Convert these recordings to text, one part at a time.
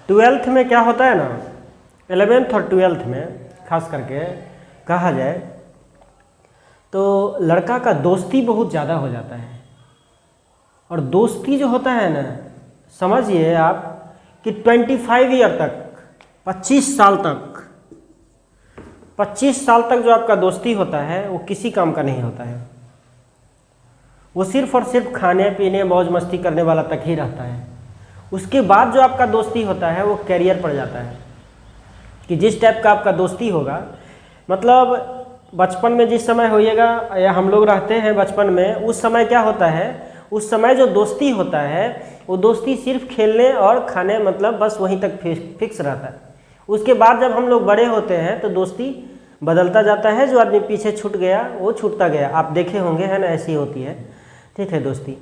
Twelfth में क्या होता है ना, 11th और 12th में खास करके कहा जाए तो लड़का का दोस्ती बहुत ज़्यादा हो जाता है। और दोस्ती जो होता है ना, समझिए आप कि 25 ईयर तक, 25 साल तक जो आपका दोस्ती होता है वो किसी काम का नहीं होता है। वो सिर्फ और सिर्फ खाने पीने मौज मस्ती करने वाला तक ही रहता है। उसके बाद जो आपका दोस्ती होता है वो कैरियर पर जाता है कि जिस टाइप का आपका दोस्ती होगा, मतलब बचपन में जिस समय होइएगा या हम लोग रहते हैं बचपन में, उस समय क्या होता है, उस समय जो दोस्ती होता है वो दोस्ती सिर्फ खेलने और खाने, मतलब बस वहीं तक फिक्स रहता है। उसके बाद जब हम लोग बड़े होते हैं तो दोस्ती बदलता जाता है। जो आदमी पीछे छूट गया वो छूटता गया, आप देखे होंगे, है ना, ऐसी होती है। ठीक है दोस्ती।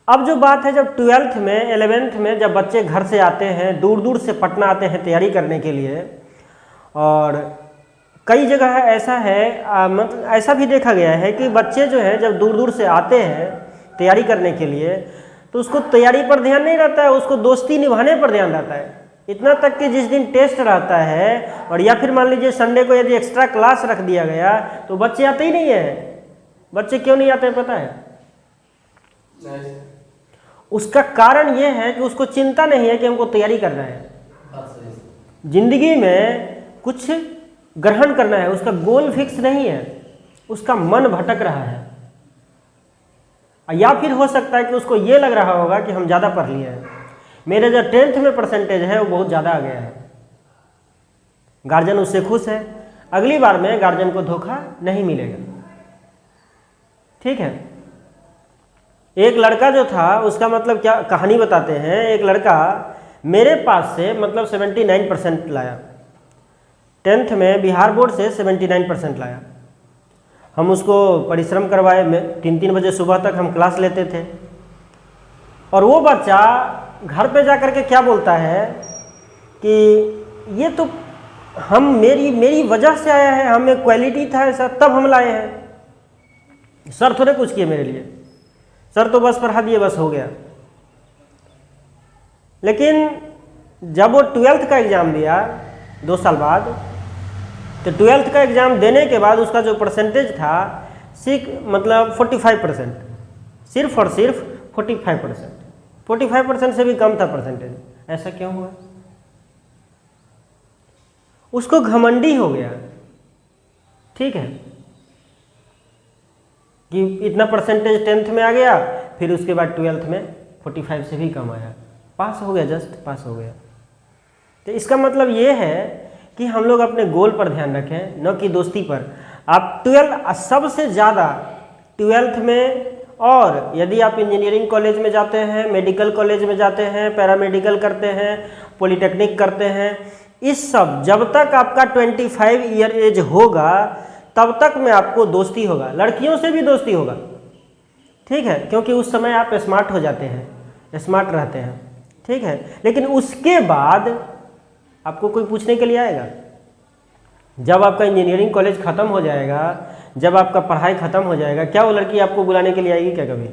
अब जो बात है, जब 12th में 11th में जब बच्चे घर से आते हैं, दूर दूर से पटना आते हैं तैयारी करने के लिए, और कई जगह ऐसा है, मतलब ऐसा भी देखा गया है कि बच्चे जो है जब दूर दूर से आते हैं तैयारी करने के लिए तो उसको तैयारी पर ध्यान नहीं रहता है, उसको दोस्ती निभाने पर ध्यान रहता है। इतना तक कि जिस दिन टेस्ट रहता है और या फिर मान लीजिए संडे को यदि एक्स्ट्रा क्लास रख दिया गया तो बच्चे आते ही नहीं है। बच्चे क्यों नहीं आते पता है? उसका कारण यह है कि उसको चिंता नहीं है कि हमको तैयारी करना है, जिंदगी में कुछ ग्रहण करना है, उसका गोल फिक्स नहीं है, उसका मन भटक रहा है। या फिर हो सकता है कि उसको ये लग रहा होगा कि हम ज़्यादा पढ़ लिए हैं, मेरे जो 10th में परसेंटेज है वो बहुत ज़्यादा आ गया है। गार्जियन उससे खुश है, अगली बार में गार्जियन को धोखा नहीं मिलेगा। ठीक है। एक लड़का जो था, उसका मतलब क्या कहानी बताते हैं, एक लड़का मेरे पास से मतलब 79% लाया, 10th में बिहार बोर्ड से 79% लाया। हम उसको परिश्रम करवाए, 3-3 बजे सुबह तक हम क्लास लेते थे। और वो बच्चा घर पे जा कर के क्या बोलता है कि ये तो हम मेरी वजह से आया है, हमें क्वालिटी था ऐसा तब हम लाए हैं, सर थोड़े कुछ किए मेरे लिए, सर तो बस पढ़ा दिए बस हो गया। लेकिन जब वो 12th का एग्ज़ाम दिया 2 साल बाद, तो 12th का एग्ज़ाम देने के बाद उसका जो परसेंटेज था मतलब 45%, सिर्फ और सिर्फ 45% से भी कम था परसेंटेज। ऐसा क्यों हुआ? उसको घमंडी हो गया। ठीक है कि इतना परसेंटेज 10th में आ गया, फिर उसके बाद 12th में 45 से भी कम आया, पास हो गया, जस्ट पास हो गया। तो इसका मतलब ये है कि हम लोग अपने गोल पर ध्यान रखें, न कि दोस्ती पर। आप 12 सबसे ज़्यादा 12th में, और यदि आप इंजीनियरिंग कॉलेज में जाते हैं, मेडिकल कॉलेज में जाते हैं, पैरामेडिकल करते हैं, पॉलिटेक्निक करते हैं, इस सब जब तक आपका 25 ईयर एज होगा तब तक में आपको दोस्ती होगा, लड़कियों से भी दोस्ती होगा। ठीक है, क्योंकि उस समय आप स्मार्ट हो जाते हैं, स्मार्ट रहते हैं। ठीक है, लेकिन उसके बाद आपको कोई पूछने के लिए आएगा? जब आपका इंजीनियरिंग कॉलेज ख़त्म हो जाएगा, जब आपका पढ़ाई ख़त्म हो जाएगा, क्या वो लड़की आपको बुलाने के लिए आएगी क्या कभी?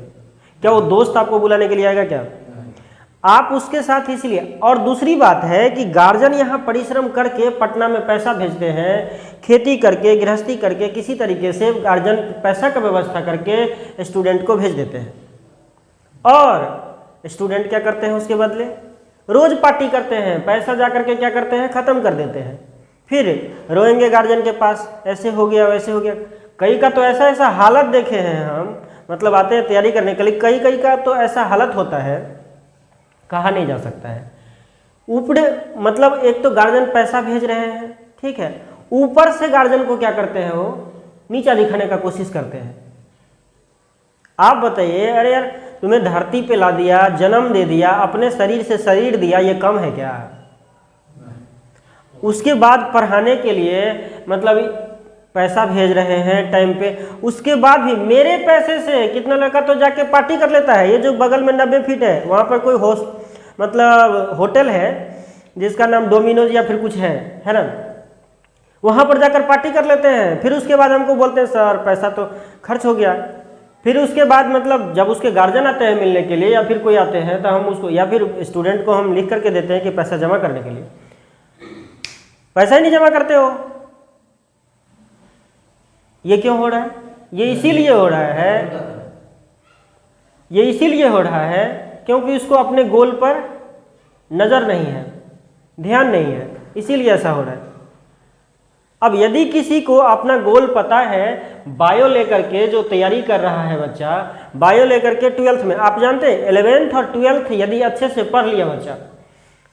क्या वो दोस्त आपको बुलाने के लिए आएगा क्या? आप उसके साथ इसलिए। और दूसरी बात है कि गार्जियन यहाँ परिश्रम करके पटना में पैसा भेजते हैं, खेती करके गृहस्थी करके किसी तरीके से गार्जियन पैसा का व्यवस्था करके स्टूडेंट को भेज देते हैं, और स्टूडेंट क्या करते हैं उसके बदले? रोज पार्टी करते हैं, पैसा जा करके क्या करते हैं, ख़त्म कर देते हैं, फिर रोएंगे गार्जियन के पास, ऐसे हो गया वैसे हो गया। कई का तो ऐसा हालत देखे हैं हम, मतलब आते हैं तैयारी करने के लिए, कई का तो ऐसा हालत होता है कहा नहीं जा सकता है। ऊपर मतलब एक तो गार्जियन पैसा भेज रहे हैं, ठीक है, ऊपर से गार्जियन को क्या करते हैं, वो नीचा दिखाने का कोशिश करते हैं। आप बताइए, अरे यार तुम्हें धरती पे ला दिया, जन्म दे दिया, अपने शरीर से शरीर दिया, ये कम है क्या? उसके बाद पढ़ाने के लिए मतलब पैसा भेज रहे हैं टाइम पे, उसके बाद भी मेरे पैसे से कितना लड़का तो जाके पार्टी कर लेता है। ये जो बगल में 90 फीट है वहाँ पर कोई मतलब होटल है जिसका नाम डोमिनोज या फिर कुछ है ना, वहाँ पर जाकर पार्टी कर लेते हैं। फिर उसके बाद हमको बोलते हैं सर पैसा तो खर्च हो गया। फिर उसके बाद मतलब जब उसके गार्जियन आते हैं मिलने के लिए या फिर कोई आते हैं तो हम उसको या फिर स्टूडेंट को हम लिख करके देते हैं कि पैसा जमा करने के लिए, पैसा ही नहीं जमा करते हो। ये क्यों हो रहा है? ये इसीलिए हो रहा है, ये इसीलिए हो रहा है क्योंकि उसको अपने गोल पर नज़र नहीं है, ध्यान नहीं है, इसीलिए ऐसा हो रहा है। अब यदि किसी को अपना गोल पता है, बायो लेकर के जो तैयारी कर रहा है बच्चा, बायो लेकर के 12th में, आप जानते हैं 11th और 12th यदि अच्छे से पढ़ लिया बच्चा,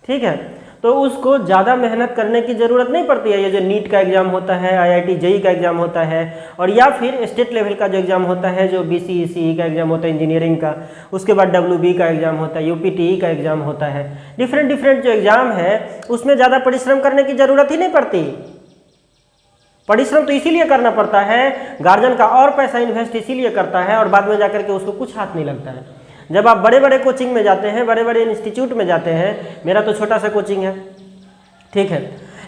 ठीक है, तो उसको ज़्यादा मेहनत करने की ज़रूरत नहीं पड़ती है। ये जो नीट का एग्ज़ाम होता है, IIT JEE का एग्ज़ाम होता है, और या फिर स्टेट लेवल का जो एग्ज़ाम होता है, जो BCE CE का एग्ज़ाम होता है इंजीनियरिंग का, उसके बाद WB का एग्ज़ाम होता है, UPTE का एग्ज़ाम होता है, डिफरेंट जो एग्ज़ाम है उसमें ज़्यादा परिश्रम करने की ज़रूरत ही नहीं पड़ती। परिश्रम तो इसीलिए करना पड़ता है, गार्जियन का और पैसा इन्वेस्ट इसीलिए करता है, और बाद में जाकर के उसको कुछ हाथ नहीं लगता है। जब आप बड़े बड़े कोचिंग में जाते हैं, बड़े बड़े इंस्टीट्यूट में जाते हैं, मेरा तो छोटा सा कोचिंग है, ठीक है,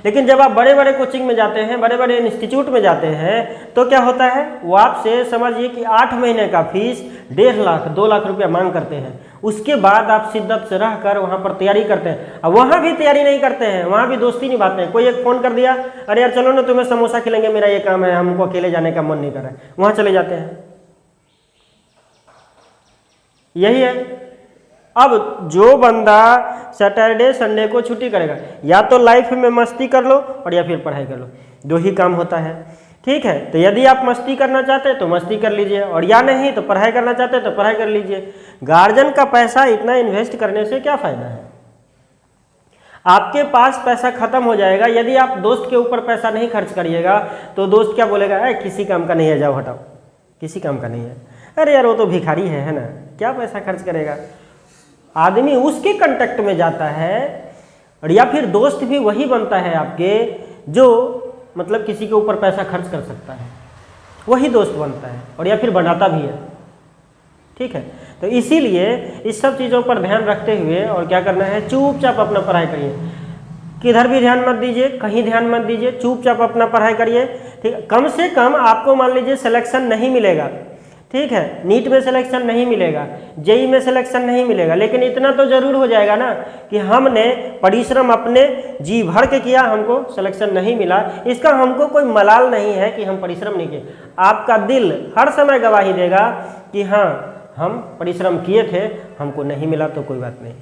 लेकिन जब आप बड़े बड़े कोचिंग में जाते हैं, बड़े बड़े इंस्टीट्यूट में जाते हैं, तो क्या होता है, वो आपसे समझिए कि 8 महीने का फीस 1.5 लाख 2 लाख रुपया मांग करते हैं। उसके बाद आप शिद्दत से रह कर वहाँ पर तैयारी करते हैं। अब वहाँ भी तैयारी नहीं करते हैं, वहाँ भी दोस्ती निभाते हैं। कोई एक फ़ोन कर दिया, अरे यार चलो ना तुम्हें समोसा खिलाएंगे, मेरा ये काम है, हमको अकेले जाने का मन नहीं कर रहा है, वहाँ चले जाते हैं। यही है। अब जो बंदा सैटरडे संडे को छुट्टी करेगा, या तो लाइफ में मस्ती कर लो और या फिर पढ़ाई कर लो, 2 ही काम होता है, ठीक है। तो यदि आप मस्ती करना चाहते हैं तो मस्ती कर लीजिए, और या नहीं तो पढ़ाई करना चाहते हैं तो पढ़ाई कर लीजिए। गार्जियन का पैसा इतना इन्वेस्ट करने से क्या फ़ायदा है? आपके पास पैसा खत्म हो जाएगा। यदि आप दोस्त के ऊपर पैसा नहीं खर्च करिएगा तो दोस्त क्या बोलेगा, अरे किसी काम का नहीं है, जाओ हटाओ, किसी काम का नहीं है, अरे यार वो तो भिखारी है ना, क्या पैसा खर्च करेगा। आदमी उसके कांटेक्ट में जाता है, और या फिर दोस्त भी वही बनता है आपके जो मतलब किसी के ऊपर पैसा खर्च कर सकता है, वही दोस्त बनता है, और या फिर बनाता भी है, ठीक है। तो इसीलिए इस सब चीज़ों पर ध्यान रखते हुए और क्या करना है, चुपचाप अपना पढ़ाई करिए, किधर भी ध्यान मत दीजिए, कहीं ध्यान मत दीजिए, चुपचाप अपना पढ़ाई करिए, ठीक है। कम से कम आपको मान लीजिए सिलेक्शन नहीं मिलेगा, ठीक है, नीट में सिलेक्शन नहीं मिलेगा, जेई में सिलेक्शन नहीं मिलेगा, लेकिन इतना तो जरूर हो जाएगा ना कि हमने परिश्रम अपने जी भर के किया, हमको सिलेक्शन नहीं मिला, इसका हमको कोई मलाल नहीं है कि हम परिश्रम नहीं किए। आपका दिल हर समय गवाही देगा कि हाँ हम परिश्रम किए थे, हमको नहीं मिला तो कोई बात नहीं,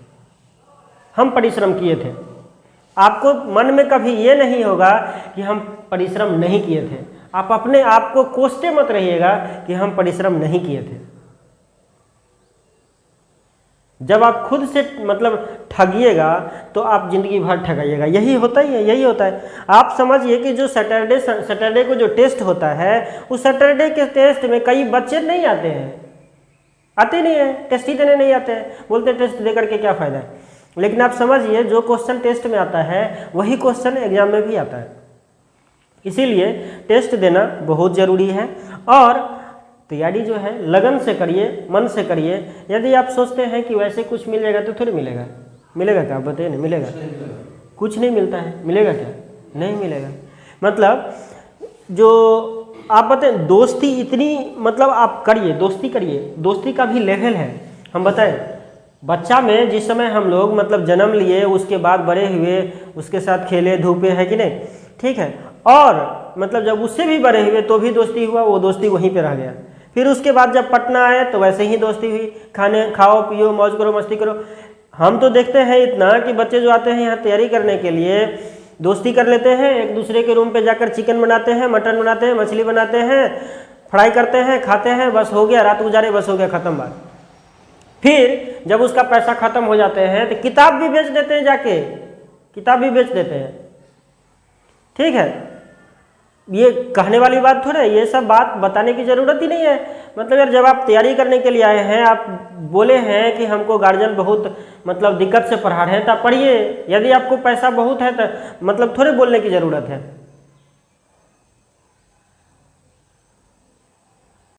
हम परिश्रम किए थे। आपको मन में कभी ये नहीं होगा कि हम परिश्रम नहीं किए थे। आप अपने आप को कोसते मत रहिएगा कि हम परिश्रम नहीं किए थे। जब आप खुद से मतलब ठगिएगा तो आप जिंदगी भर ठगाइएगा, यही होता ही है, यही होता है। आप समझिए कि जो सैटरडे को जो टेस्ट होता है, उस सैटरडे के टेस्ट में कई बच्चे नहीं आते हैं, आते नहीं है, टेस्ट ही देने नहीं आते हैं, बोलते हैं टेस्ट दे करके क्या फ़ायदा है। लेकिन आप समझिए जो क्वेश्चन टेस्ट में आता है वही क्वेश्चन एग्जाम में भी आता है। इसीलिए टेस्ट देना बहुत ज़रूरी है, और तैयारी जो है लगन से करिए, मन से करिए। यदि आप सोचते हैं कि वैसे कुछ मिल जाएगा तो थोड़ी मिलेगा, मिलेगा क्या, बताइए ना, मिलेगा? कुछ नहीं मिलता है, मिलेगा क्या? नहीं मिलेगा। मतलब जो आप बताएं, दोस्ती इतनी मतलब आप करिए, दोस्ती करिए, दोस्ती का भी लेवल है। हम बताएं, बच्चा में जिस समय हम लोग मतलब जन्म लिए, उसके बाद बड़े हुए, उसके साथ खेले धूपे, है कि नहीं, ठीक है, और मतलब जब उससे भी बड़े हुए तो भी दोस्ती हुआ, वो दोस्ती वहीं पे रह गया। फिर उसके बाद जब पटना आए तो वैसे ही दोस्ती हुई, खाओ पियो मौज करो मस्ती करो। हम तो देखते हैं इतना कि बच्चे जो आते हैं यहाँ तैयारी करने के लिए दोस्ती कर लेते हैं, एक दूसरे के रूम पे जाकर चिकन बनाते हैं, मटन बनाते हैं, मछली बनाते हैं, फ्राई करते हैं, खाते हैं, बस हो गया, रात गुजारे, बस हो गया, ख़त्म बात। फिर जब उसका पैसा ख़त्म हो जाते हैं तो किताब भी बेच देते हैं, जाके किताब भी बेच देते हैं, ठीक है। ये कहने वाली बात थोड़ा है, ये सब बात बताने की ज़रूरत ही नहीं है। मतलब यार जब आप तैयारी करने के लिए आए हैं, आप बोले हैं कि हमको गार्जियन बहुत मतलब दिक्कत से पढ़ा रहे हैं, तो आप पढ़िए। यदि आपको पैसा बहुत है तो मतलब थोड़े बोलने की ज़रूरत है।